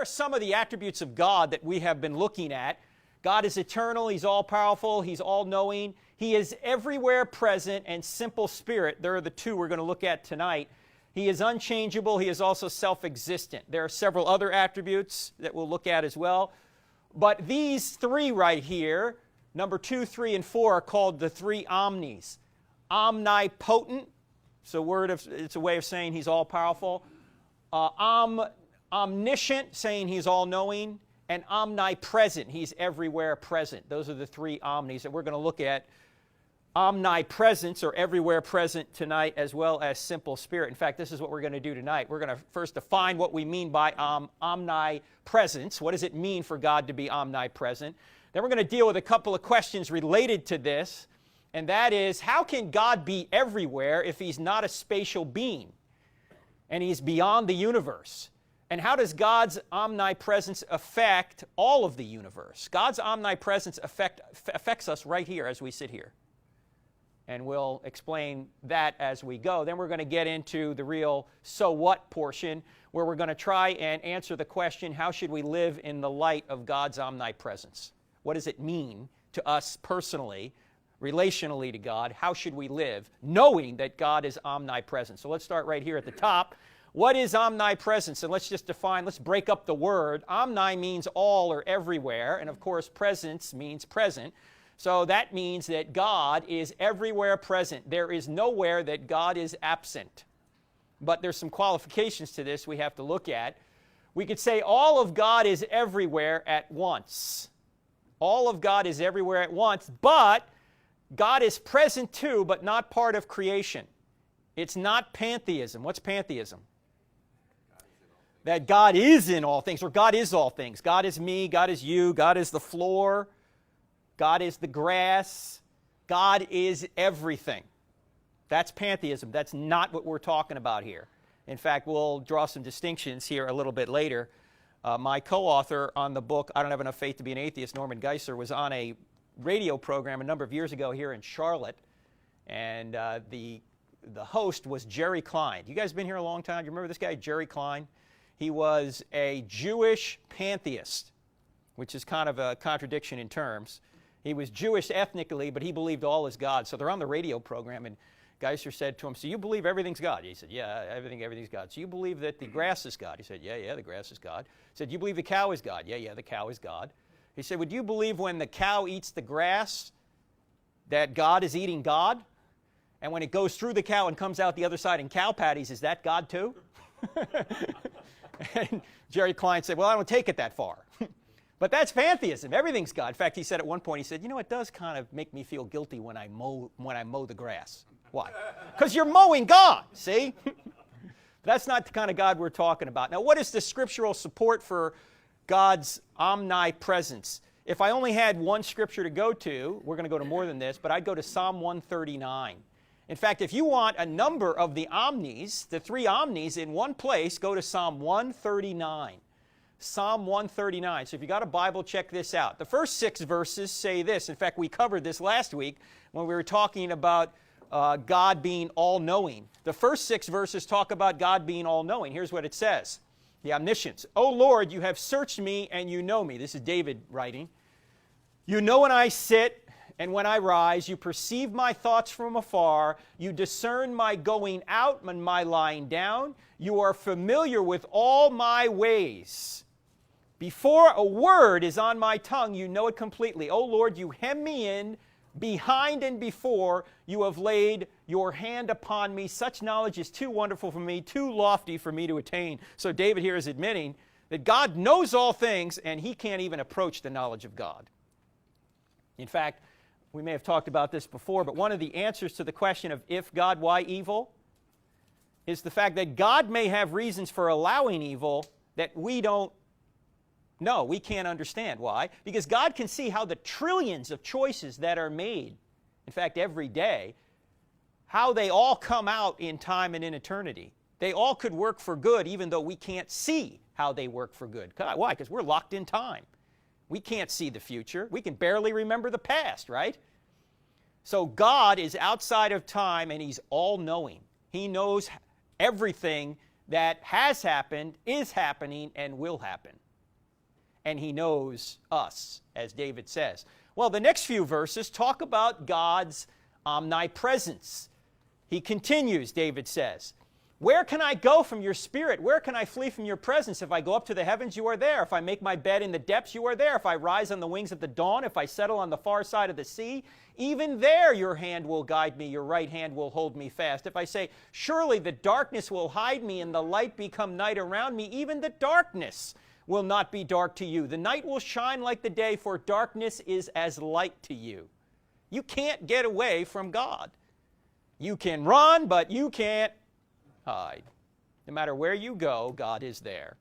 are some of the attributes of God that we have been looking at. God is eternal, He's all-powerful, He's all-knowing, He is everywhere present, and simple spirit. There are the two we're going to look at tonight. He is unchangeable, He is also self-existent. There are several other attributes that we'll look at as well. But these three right here, number 2, 3, and 4, are called the three omnis. Omnipotent, it's a way of saying He's all-powerful. Omniscient, saying He's all-knowing. And omnipresent, He's everywhere present. Those are the three omnis that we're going to look at. Omnipresence, or everywhere present, tonight, as well as simple spirit. In fact, this is what we're going to do tonight. We're going to first define what we mean by omnipresence. What does it mean for God to be omnipresent? Then we're going to deal with a couple of questions related to this, and that is, how can God be everywhere if He's not a spatial being and He's beyond the universe? And how does God's omnipresence affect all of the universe? God's omnipresence affects us right here as we sit here. And we'll explain that as we go. Then we're going to get into the real so what portion, where we're going to try and answer the question, how should we live in the light of God's omnipresence? What does it mean to us personally, relationally to God? How should we live knowing that God is omnipresent? So let's start right here at the top. What is omnipresence? And let's just define, let's break up the word. Omni means all or everywhere, and of course presence means present. So that means that God is everywhere present. There is nowhere that God is absent. But there's some qualifications to this we have to look at. We could say all of God is everywhere at once. All of God is everywhere at once, but God is present too, but not part of creation. It's not pantheism. What's pantheism? That God is in all things, or God is all things. God is me, God is you, God is the floor, God is the grass, God is everything. That's pantheism. That's not what we're talking about here. In fact, we'll draw some distinctions here a little bit later. My co-author on the book, I Don't Have Enough Faith to Be an Atheist, Norman Geisler, was on a radio program a number of years ago here in Charlotte, and the host was Jerry Klein. You guys been here a long time? Do you remember this guy, Jerry Klein? He was a Jewish pantheist, which is kind of a contradiction in terms. He was Jewish ethnically, but he believed all is God. So they're on the radio program, and Geisler said to him, so you believe everything's God? He said, yeah, everything's God. So you believe that the grass is God? He said, yeah, the grass is God. He said, you believe the cow is God? Yeah, the cow is God. He said, would you believe when the cow eats the grass that God is eating God? And when it goes through the cow and comes out the other side in cow patties, is that God too? And Jerry Klein said, well, I don't take it that far. But that's pantheism. Everything's God. In fact, he said at one point, he said, you know, it does kind of make me feel guilty when I mow the grass. Why? Because you're mowing God, see? That's not the kind of God we're talking about. Now, what is the scriptural support for God's omnipresence? If I only had one scripture to go to, we're going to go to more than this, but I'd go to Psalm 139. In fact, if you want a number of the omnis, the three omnis in one place, go to Psalm 139. Psalm 139. So if you got a Bible, check this out. The first 6 verses say this. In fact, we covered this last week when we were talking about God being all-knowing. The first 6 verses talk about God being all-knowing. Here's what it says. The omniscience. O Lord, you have searched me and you know me. This is David writing. You know when I sit and when I rise, you perceive my thoughts from afar. You discern my going out and my lying down. You are familiar with all my ways. Before a word is on my tongue, you know it completely. O Lord, you hem me in, behind and before. You have laid your hand upon me. Such knowledge is too wonderful for me, too lofty for me to attain. So David here is admitting that God knows all things, and he can't even approach the knowledge of God. In fact, we may have talked about this before, but one of the answers to the question of if God, why evil, is the fact that God may have reasons for allowing evil that we don't know. We can't understand. Why? Because God can see how the trillions of choices that are made, in fact, every day, how they all come out in time and in eternity. They all could work for good, even though we can't see how they work for good. Why? Because we're locked in time. We can't see the future. We can barely remember the past, right? So God is outside of time, and he's all-knowing. He knows everything that has happened, is happening, and will happen. and he knows us, as David says. Well, the next few verses talk about God's omnipresence. He continues, David says, where can I go from your spirit? Where can I flee from your presence? If I go up to the heavens, you are there. If I make my bed in the depths, you are there. If I rise on the wings of the dawn, if I settle on the far side of the sea, even there your hand will guide me, your right hand will hold me fast. If I say, surely the darkness will hide me and the light become night around me, even the darkness will not be dark to you. The night will shine like the day, for darkness is as light to you. You can't get away from God. You can run, but you can't hide. No matter where you go, God is there.